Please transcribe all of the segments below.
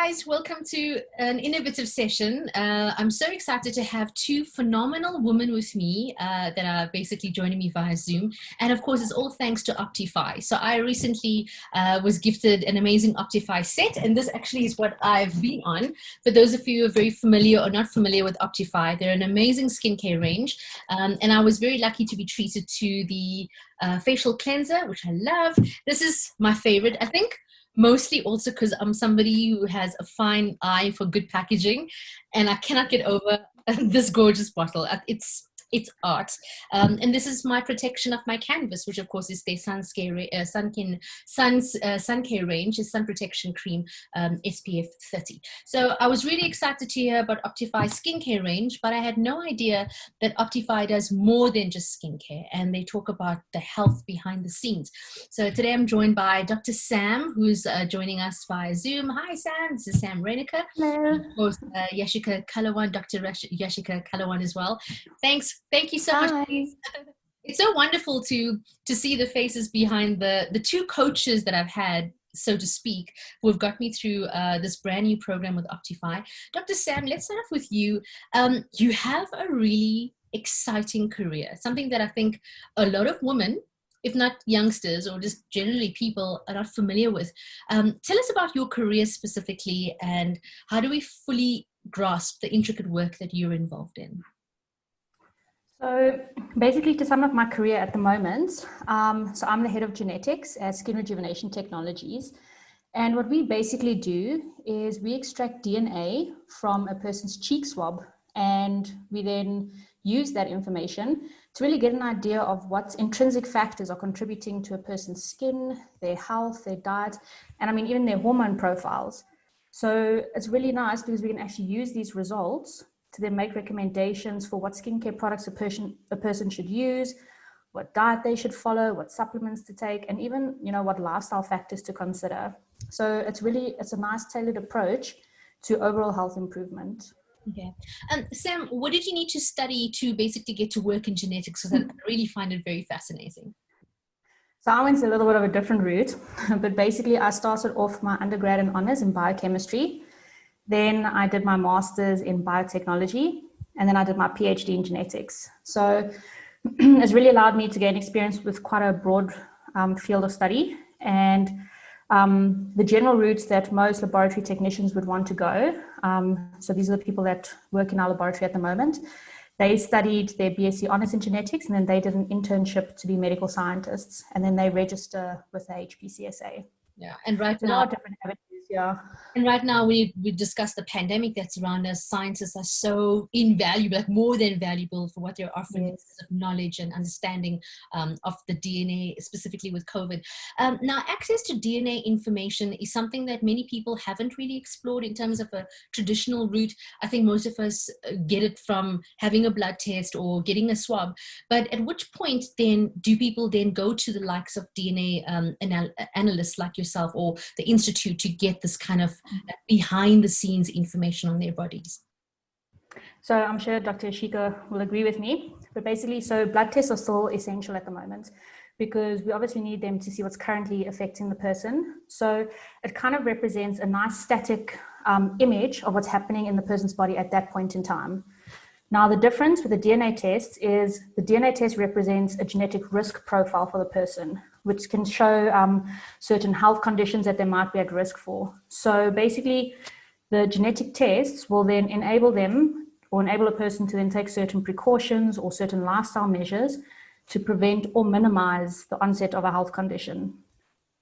guys, welcome to an innovative session. I'm so excited to have two phenomenal women with me that are basically joining me via Zoom. And of course, it's all thanks to Optiphi. So I recently was gifted an amazing Optiphi set, and this actually is what I've been on. For those of you who are very familiar or not familiar with Optiphi, they're an amazing skincare range. And I was very lucky to be treated to the facial cleanser, which I love. This is my favorite, I think. Mostly also because I'm somebody who has a fine eye for good packaging, and I cannot get over this gorgeous bottle. It's art. And this is my protection of my canvas, which of course is their sun care range, is sun protection cream, SPF 30. So I was really excited to hear about Optiphi skincare range, but I had no idea that Optiphi does more than just skincare, and they talk about the health behind the scenes. So today I'm joined by Dr. Sam, who's joining us via Zoom. Hi, Sam. This is Sam Renica. Hello. Of course, Yashika Kalawan, Dr. Yashika Kalawan as well. Thank you so much. It's so wonderful to see the faces behind the two coaches that I've had, so to speak, who have got me through this brand new program with Optiphi. Dr. Sam, let's start off with you. You have a really exciting career, something that I think a lot of women, if not youngsters or just generally people, are not familiar with. Tell us about your career specifically, and how do we fully grasp the intricate work that you're involved in? So basically, to sum up my career at the moment, so I'm the head of genetics at Skin Rejuvenation Technologies. And what we basically do is we extract DNA from a person's cheek swab, and we then use that information to really get an idea of what intrinsic factors are contributing to a person's skin, their health, their diet, and I mean, even their hormone profiles. So it's really nice because we can actually use these results to then make recommendations for what skincare products a person should use, what diet they should follow, what supplements to take, and even, what lifestyle factors to consider. So it's a nice tailored approach to overall health improvement. Okay. Sam, what did you need to study to basically get to work in genetics? Because I really find it very fascinating. So I went a little bit of a different route, but basically I started off my undergrad and honors in biochemistry. Then I did my master's in biotechnology, and then I did my PhD in genetics. So it's really allowed me to gain experience with quite a broad field of study. And the general routes that most laboratory technicians would want to go, so these are the people that work in our laboratory at the moment, they studied their BSc honors in genetics, and then they did an internship to be medical scientists, and then they register with the HPCSA. Yeah, and right now, there are different avenues, yeah. And right now, we discussed the pandemic that's around us. Scientists are so invaluable, like more than valuable, for what they're offering in terms of knowledge and understanding of the DNA, specifically with COVID. Now, access to DNA information is something that many people haven't really explored in terms of a traditional route. I think most of us get it from having a blood test or getting a swab. But at which point then do people then go to the likes of DNA analysts like yourself or the Institute to get this kind of behind the scenes information on their bodies? So I'm sure Dr. Ashika will agree with me, but basically, so blood tests are still essential at the moment because we obviously need them to see what's currently affecting the person. So it kind of represents a nice static image of what's happening in the person's body at that point in time. Now, the difference with the DNA test is the DNA test represents a genetic risk profile for the person, which can show certain health conditions that they might be at risk for. So basically, the genetic tests will then enable them or enable a person to then take certain precautions or certain lifestyle measures to prevent or minimize the onset of a health condition.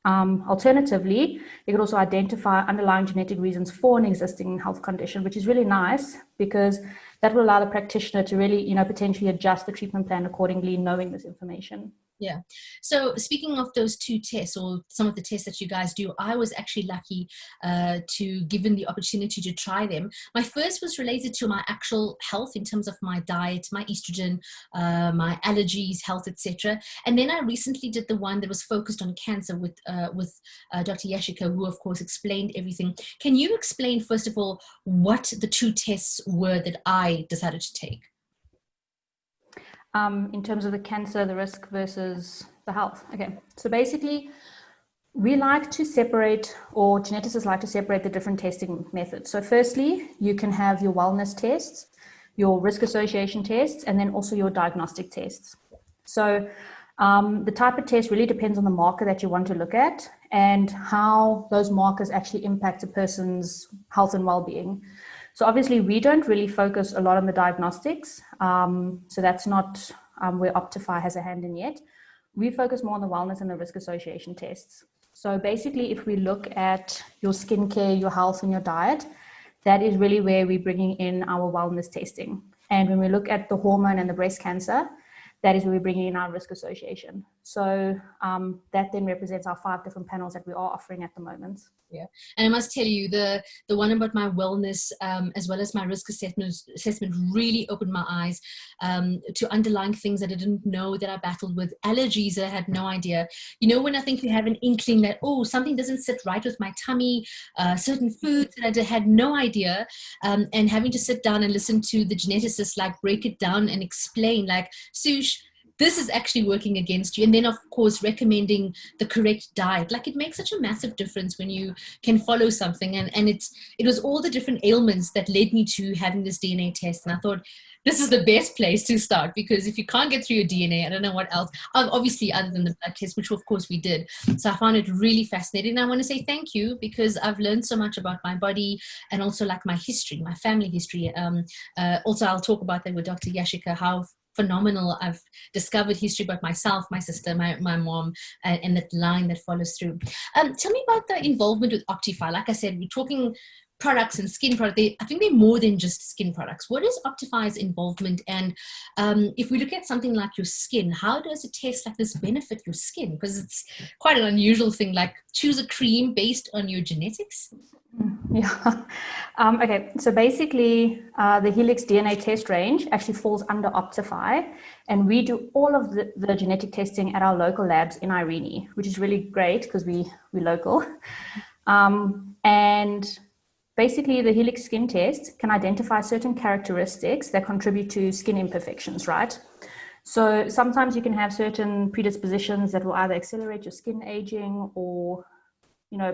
Alternatively, you could also identify underlying genetic reasons for an existing health condition, which is really nice because that will allow the practitioner to really, potentially adjust the treatment plan accordingly, knowing this information. Yeah. So speaking of those two tests or some of the tests that you guys do, I was actually lucky to given the opportunity to try them. My first was related to my actual health in terms of my diet, my estrogen, my allergies, health, etc. And then I recently did the one that was focused on cancer with Dr. Yashika, who of course explained everything. Can you explain first of all what the two tests were that I decided to take? In terms of the cancer, the risk versus the health. Okay, so basically We like to separate, or geneticists like to separate the different testing methods. So firstly, you can have your wellness tests, your risk association tests, and then also your diagnostic tests. So the type of test really depends on the marker that you want to look at and how those markers actually impact a person's health and well-being. So obviously we don't really focus a lot on the diagnostics. So that's not where Optiphi has a hand in yet. We focus more on the wellness and the risk association tests. So basically, if we look at your skincare, your health, and your diet, that is really where we're bringing in our wellness testing. And when we look at the hormone and the breast cancer, that is where we're bringing in our risk association. So that then represents our 5 different panels that we are offering at the moment. Yeah, and I must tell you, the one about my wellness as well as my risk assessment really opened my eyes to underlying things that I didn't know that I battled with. Allergies that I had no idea. You know, when I think you have an inkling that, oh, something doesn't sit right with my tummy, certain foods that I had no idea, and having to sit down and listen to the geneticist like break it down and explain, like, Sush, this is actually working against you. And then, of course, recommending the correct diet. Like, it makes such a massive difference when you can follow something. And it was all the different ailments that led me to having this DNA test. And I thought, this is the best place to start, because if you can't get through your DNA, I don't know what else, obviously other than the blood test, which of course we did. So I found it really fascinating. And I want to say thank you, because I've learned so much about my body and also like my history, my family history. Also, I'll talk about that with Dr. Yashika, how phenomenal I've discovered history about myself, my sister, my mom, and that line that follows through. Tell me about the involvement with Optiphi. Like I said, we're talking products and skin products. I think they're more than just skin products. What is Optiphi's involvement? And if we look at something like your skin, how does a test like this benefit your skin? Because it's quite an unusual thing, like choose a cream based on your genetics. Yeah. Okay. So basically, the Helix DNA test range actually falls under Optiphi, and we do all of the genetic testing at our local labs in Irene, which is really great because we're local. And basically, the Helix skin test can identify certain characteristics that contribute to skin imperfections, right? So sometimes you can have certain predispositions that will either accelerate your skin aging, or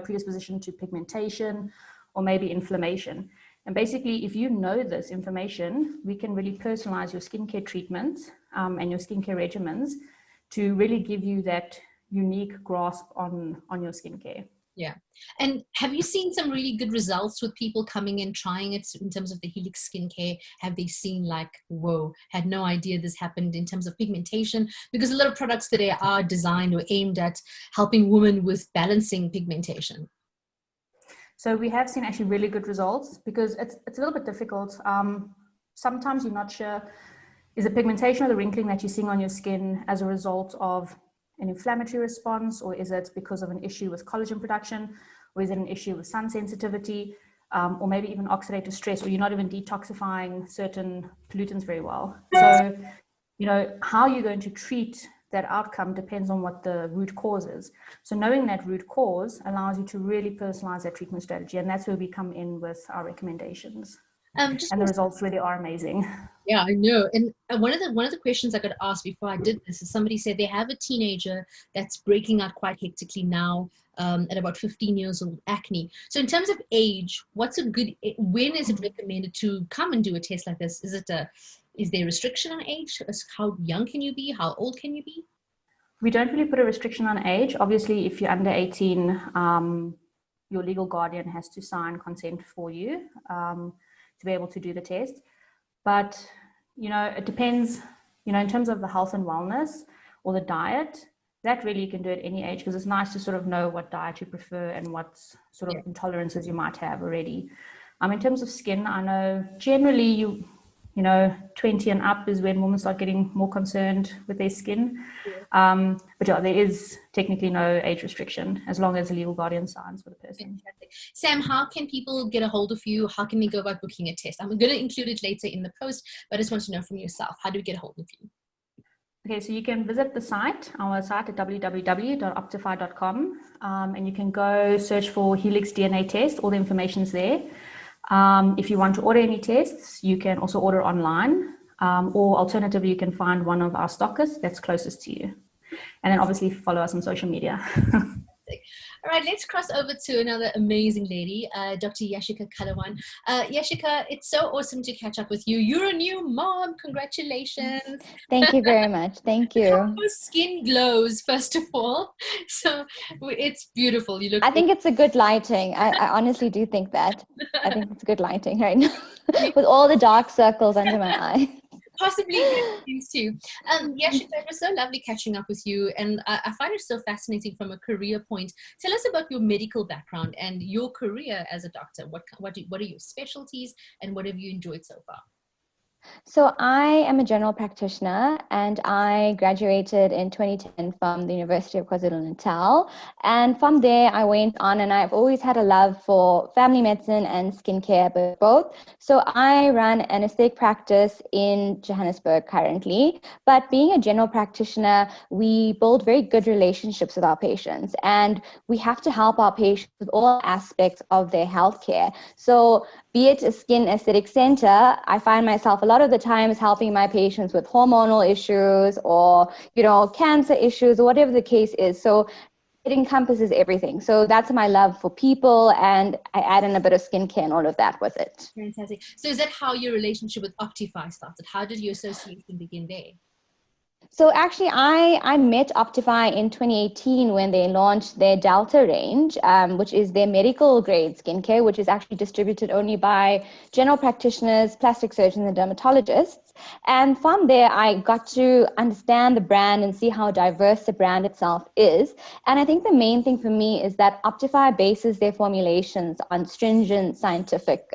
predisposition to pigmentation, or maybe inflammation. And basically, if you know this information, we can really personalize your skincare treatments and your skincare regimens to really give you that unique grasp on your skincare. Yeah. And have you seen some really good results with people coming in, trying it in terms of the Helix skincare? Have they seen like, whoa, had no idea this happened in terms of pigmentation? Because a lot of products today are designed or aimed at helping women with balancing pigmentation. So we have seen actually really good results, because it's a little bit difficult. Sometimes you're not sure, is the pigmentation or the wrinkling that you're seeing on your skin as a result of an inflammatory response, or is it because of an issue with collagen production, or is it an issue with sun sensitivity, or maybe even oxidative stress, or you're not even detoxifying certain pollutants very well. So, how you're going to treat that outcome depends on what the root cause is. So knowing that root cause allows you to really personalize that treatment strategy, and that's where we come in with our recommendations. And the results really are amazing. Yeah, I know. And one of the questions I got asked before I did this is, somebody said they have a teenager that's breaking out quite hectically now at about 15 years old, acne. So in terms of age, when is it recommended to come and do a test like this? Is there a restriction on age? How young can you be? How old can you be? We don't really put a restriction on age. Obviously, if you're under 18, your legal guardian has to sign consent for you to be able to do the test. But, it depends, in terms of the health and wellness or the diet, that really you can do at any age, because it's nice to sort of know what diet you prefer and what sort of intolerances you might have already. In terms of skin, I know generally 20 and up is when women start getting more concerned with their skin. But yeah, there is technically no age restriction as long as a legal guardian signs for the person. Fantastic. Sam, how can people get a hold of you? How can they go about booking a test? I'm going to include it later in the post, but I just want to know from yourself, how do we get a hold of you? Okay, so you can visit our site at www.optifi.com, and you can go search for Helix DNA Test. All the information's there. If you want to order any tests, you can also order online, or alternatively, you can find one of our stockists that's closest to you. And then obviously follow us on social media. right, let's cross over to another amazing lady, Dr. Yashika Kalawan. Yashika, it's so awesome to catch up with you. You're a new mom. Congratulations. Thank you very much. Thank you. Your skin glows, first of all. So it's beautiful. You look. I think it's a good lighting. I honestly do think that. I think it's good lighting right now with all the dark circles under my eye. Possibly good things too. Yashika, it was so lovely catching up with you, and I find it so fascinating from a career point. Tell us about your medical background and your career as a doctor. What are your specialties, and what have you enjoyed so far? So I am a general practitioner, and I graduated in 2010 from the University of KwaZulu-Natal. And from there, I went on, and I've always had a love for family medicine and skincare, but both. So I run an aesthetic practice in Johannesburg currently. But being a general practitioner, we build very good relationships with our patients, and we have to help our patients with all aspects of their healthcare. So be it a skin aesthetic center, I find myself a lot of the times helping my patients with hormonal issues or, cancer issues or whatever the case is. So it encompasses everything. So that's my love for people, and I add in a bit of skincare and all of that with it. Fantastic. So is that how your relationship with Optiphi started? How did your association begin there? So actually, I met Optifi in 2018 when they launched their Delta range, which is their medical grade skincare, which is actually distributed only by general practitioners, plastic surgeons, and dermatologists. And from there, I got to understand the brand and see how diverse the brand itself is. And I think the main thing for me is that Optifi bases their formulations on stringent scientific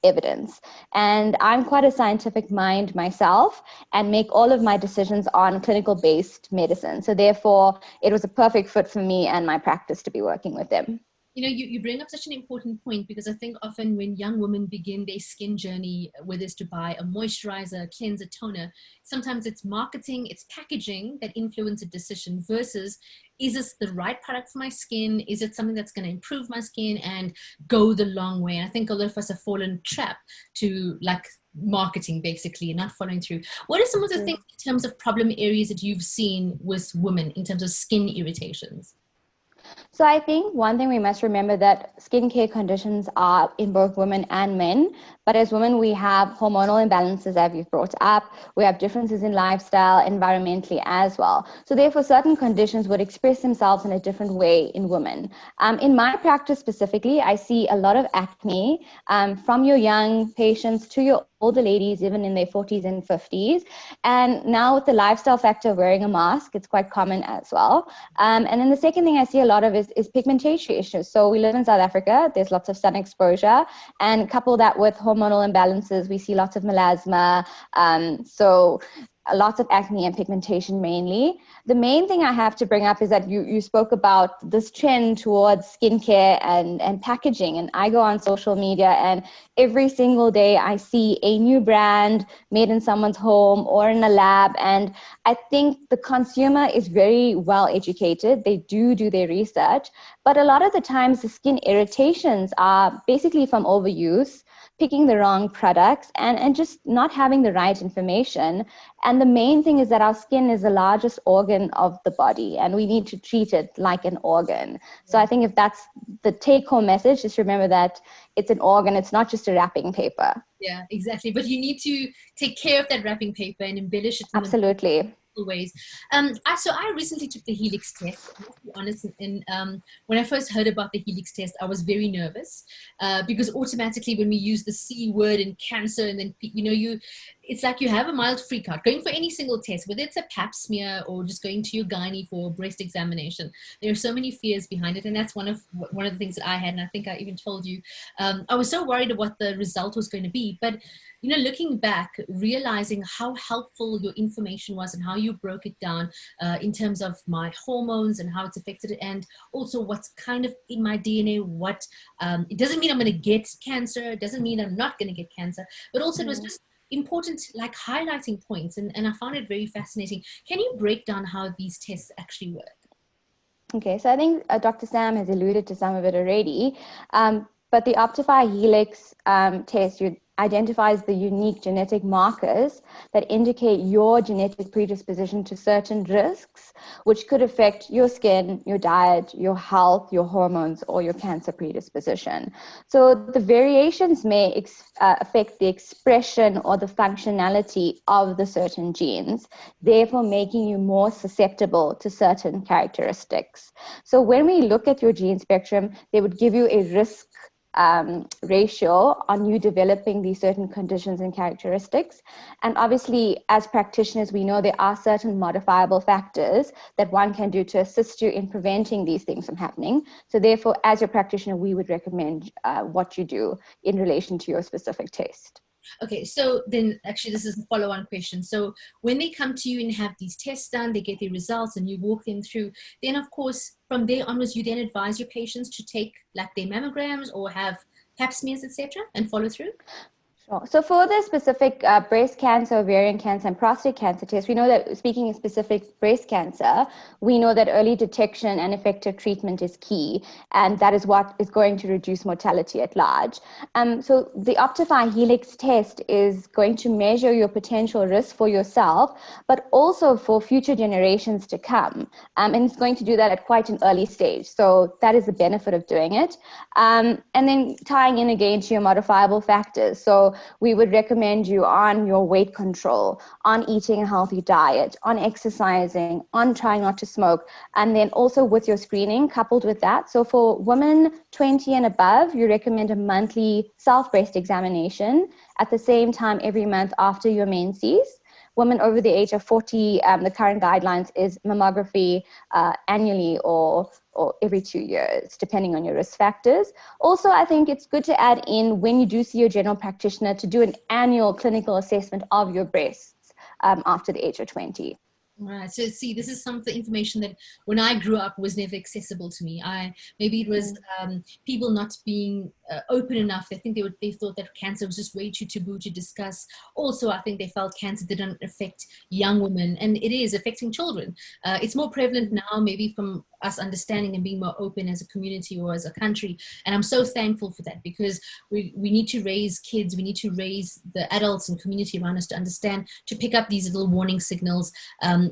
evidence. And I'm quite a scientific mind myself and make all of my decisions on clinical based medicine. So therefore, it was a perfect fit for me and my practice to be working with them. You bring up such an important point, because I think often when young women begin their skin journey, whether it's to buy a moisturizer, cleanser, toner, sometimes it's marketing, it's packaging that influence a decision versus, is this the right product for my skin? Is it something that's going to improve my skin and go the long way? And I think a lot of us have fallen trap to marketing basically and not following through. What are some of the things in terms of problem areas that you've seen with women in terms of skin irritations? So I think one thing we must remember that skincare conditions are in both women and men. But as women, we have hormonal imbalances that we've brought up. We have differences in lifestyle, environmentally as well. So therefore, certain conditions would express themselves in a different way in women. In my practice specifically, I see a lot of acne from your young patients to your older ladies, even in their 40s and 50s. And now with the lifestyle factor of wearing a mask, it's quite common as well. And then the second thing I see a lot of is pigmentation issues. So we live in South Africa, there's lots of sun exposure, and couple that with hormonal imbalances, we see lots of melasma. So lots of acne and pigmentation mainly. The main thing I have to bring up is that you spoke about this trend towards skincare and packaging. And I go on social media, and every single day I see a new brand made in someone's home or in a lab. And I think the consumer is very well educated. They do their research. But a lot of the times the skin irritations are basically from overuse, picking the wrong products, and just not having the right information. And the main thing is that our skin is the largest organ of the body, and we need to treat it like an organ. So I think if that's the take-home message, just remember that it's an organ. It's not just a wrapping paper. Yeah, exactly. But you need to take care of that wrapping paper and embellish it. Absolutely. Ways. So I recently took the Helix test. I must be honest, and when I first heard about the Helix test, I was very nervous because automatically when we use the C word in cancer, and then it's like you have a mild freak out going for any single test, whether it's a pap smear or just going to your gynae for a breast examination. There are so many fears behind it, and that's one of the things that I had, and I think I even told you. I was so worried of what the result was going to be, but looking back, realizing how helpful your information was and how you broke it down in terms of my hormones and how it's affected it, and also what's kind of in my DNA, it doesn't mean I'm going to get cancer, it doesn't mean I'm not going to get cancer, but also it was just important, like highlighting points, and I found it very fascinating. Can you break down how these tests actually work? Okay, so I think Dr. Sam has alluded to some of it already. But the Optiphi Helix test, identifies the unique genetic markers that indicate your genetic predisposition to certain risks, which could affect your skin, your diet, your health, your hormones, or your cancer predisposition. So the variations may affect the expression or the functionality of the certain genes, therefore making you more susceptible to certain characteristics. So when we look at your gene spectrum, they would give you a risk ratio on you developing these certain conditions and characteristics. And obviously, as practitioners, we know there are certain modifiable factors that one can do to assist you in preventing these things from happening. So therefore, as your practitioner, we would recommend what you do in relation to your specific test. Okay, so then actually this is a follow-on question. So when they come to you and have these tests done, they get their results and you walk them through, then of course, from there onwards, you then advise your patients to take like their mammograms or have pap smears, etc., and follow through? Sure. So for the specific breast cancer, ovarian cancer, and prostate cancer test, we know that, speaking in specific breast cancer, we know that early detection and effective treatment is key, and that is what is going to reduce mortality at large. So the Optiphi Helix test is going to measure your potential risk for yourself, but also for future generations to come. And it's going to do that at quite an early stage. So that is the benefit of doing it. And then tying in again to your modifiable factors. So we would recommend you on your weight control, on eating a healthy diet, on exercising, on trying not to smoke, and then also with your screening coupled with that. So for women 20 and above, you recommend a monthly self-breast examination at the same time every month after your menses. Women over the age of 40, the current guidelines is mammography annually or every 2 years, depending on your risk factors. Also, I think it's good to add in, when you do see your general practitioner, to do an annual clinical assessment of your breasts after the age of 20. Right. So see, this is some of the information that when I grew up was never accessible to me. Maybe it was people not being open enough. They thought that cancer was just way too taboo to discuss. Also, I think they felt cancer didn't affect young women, and it is affecting children. It's more prevalent now, maybe from us understanding and being more open as a community or as a country. And I'm so thankful for that, because we need to raise kids. We need to raise the adults and community around us to understand, to pick up these little warning signals,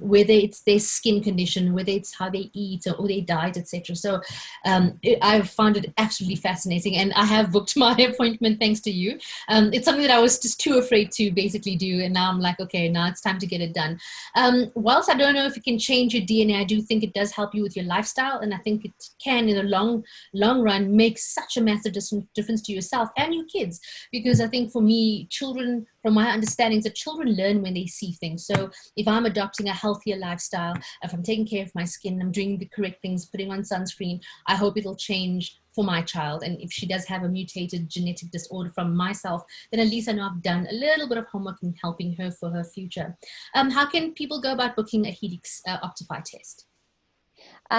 whether it's their skin condition, whether it's how they eat or their diet, etc. So I've found it absolutely fascinating, and I have booked my appointment thanks to you. It's something that I was just too afraid to basically do, and now I'm like, okay, now it's time to get it done. Whilst I don't know if it can change your DNA, I do think it does help you with your lifestyle, and I think it can, in the long run, make such a massive difference to yourself and your kids. Because I think for me, children, from my understanding, that children learn when they see things. So if I'm adopting a healthier lifestyle, if I'm taking care of my skin, I'm doing the correct things, putting on sunscreen, I hope it'll change for my child. And if she does have a mutated genetic disorder from myself, then at least I know I've done a little bit of homework in helping her for her future. How can people go about booking a Helix Optiphi test?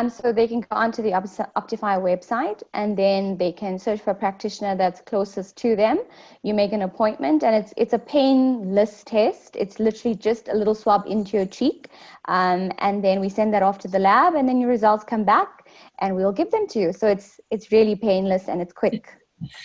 So they can go onto the Optiphi website, and then they can search for a practitioner that's closest to them. You make an appointment, and it's a painless test. It's literally just a little swab into your cheek, and then we send that off to the lab, and then your results come back, and we'll give them to you. So it's really painless and it's quick.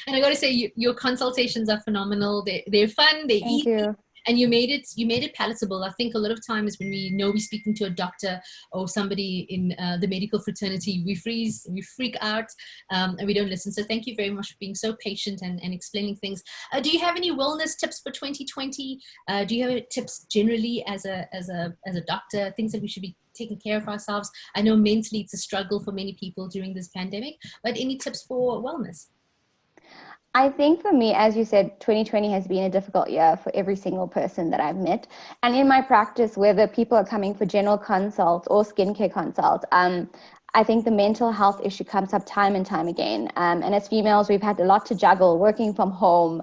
And I got to say, your consultations are phenomenal. They're fun. They're easy. Thank you. And you made it palatable. I think a lot of times when we know we're speaking to a doctor or somebody in the medical fraternity, we freeze, we freak out, and we don't listen. So thank you very much for being so patient and explaining things. Do you have any wellness tips for 2020? Do you have any tips generally as a doctor, things that we should be taking care of ourselves? I know mentally it's a struggle for many people during this pandemic, but any tips for wellness? I think for me, as you said, 2020 has been a difficult year for every single person that I've met. And in my practice, whether people are coming for general consults or skincare consults, I think the mental health issue comes up time and time again. And as females, we've had a lot to juggle, working from home,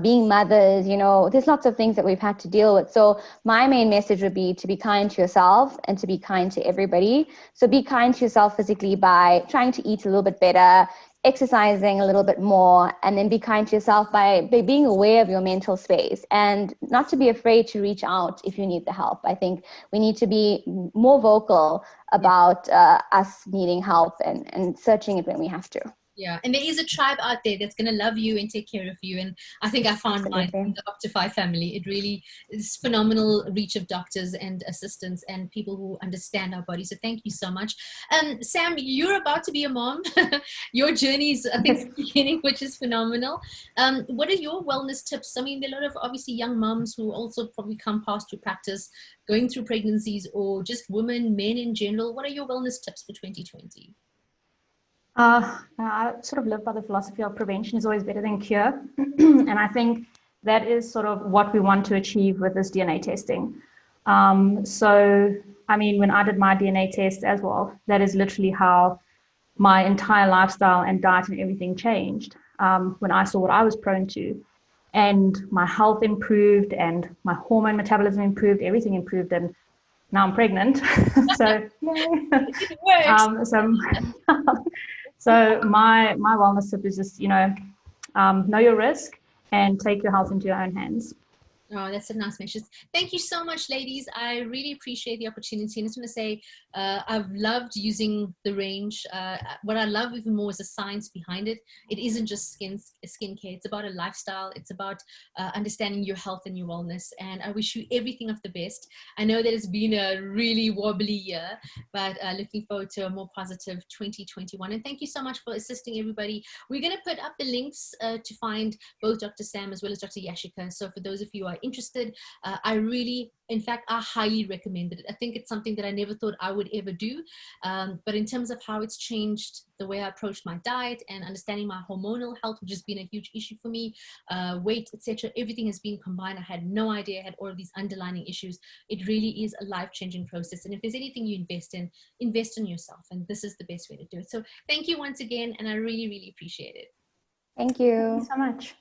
being mothers, there's lots of things that we've had to deal with. So my main message would be to be kind to yourself and to be kind to everybody. So be kind to yourself physically by trying to eat a little bit better, exercising a little bit more, and then be kind to yourself by being aware of your mental space, and not to be afraid to reach out if you need the help. I think we need to be more vocal about us needing help and searching it when we have to. Yeah, and there is a tribe out there that's going to love you and take care of you. And I think I found mine in the Optiphi family. It really is phenomenal reach of doctors and assistants and people who understand our body. So thank you so much. Sam, you're about to be a mom. Your journey is, I think, beginning, which is phenomenal. What are your wellness tips? I mean, there are a lot of obviously young moms who also probably come past your practice, going through pregnancies, or just women, men in general. What are your wellness tips for 2020? I sort of live by the philosophy of prevention is always better than cure. And I think that is sort of what we want to achieve with this DNA testing. So, I mean, when I did my DNA test as well, that is literally how my entire lifestyle and diet and everything changed. When I saw what I was prone to, and my health improved and my hormone metabolism improved, everything improved, and now I'm pregnant. So, yay. It works. So my wellness tip is just, know your risk and take your health into your own hands. Oh, that's a nice message. Thank you so much, ladies. I really appreciate the opportunity. And I just want to say, I've loved using the range. What I love even more is the science behind it. It isn't just skincare. It's about a lifestyle. It's about understanding your health and your wellness. And I wish you everything of the best. I know that it's been a really wobbly year, but looking forward to a more positive 2021. And thank you so much for assisting everybody. We're going to put up the links to find both Dr. Sam as well as Dr. Yashika. So for those of you who are interested, in fact, I highly recommend it. I think it's something that I never thought I would ever do. But in terms of how it's changed the way I approach my diet and understanding my hormonal health, which has been a huge issue for me, weight, etc., everything has been combined. I had no idea I had all of these underlying issues. It really is a life-changing process. And if there's anything you invest in yourself. And this is the best way to do it. So thank you once again. And I really, really appreciate it. Thank you. Thank you so much.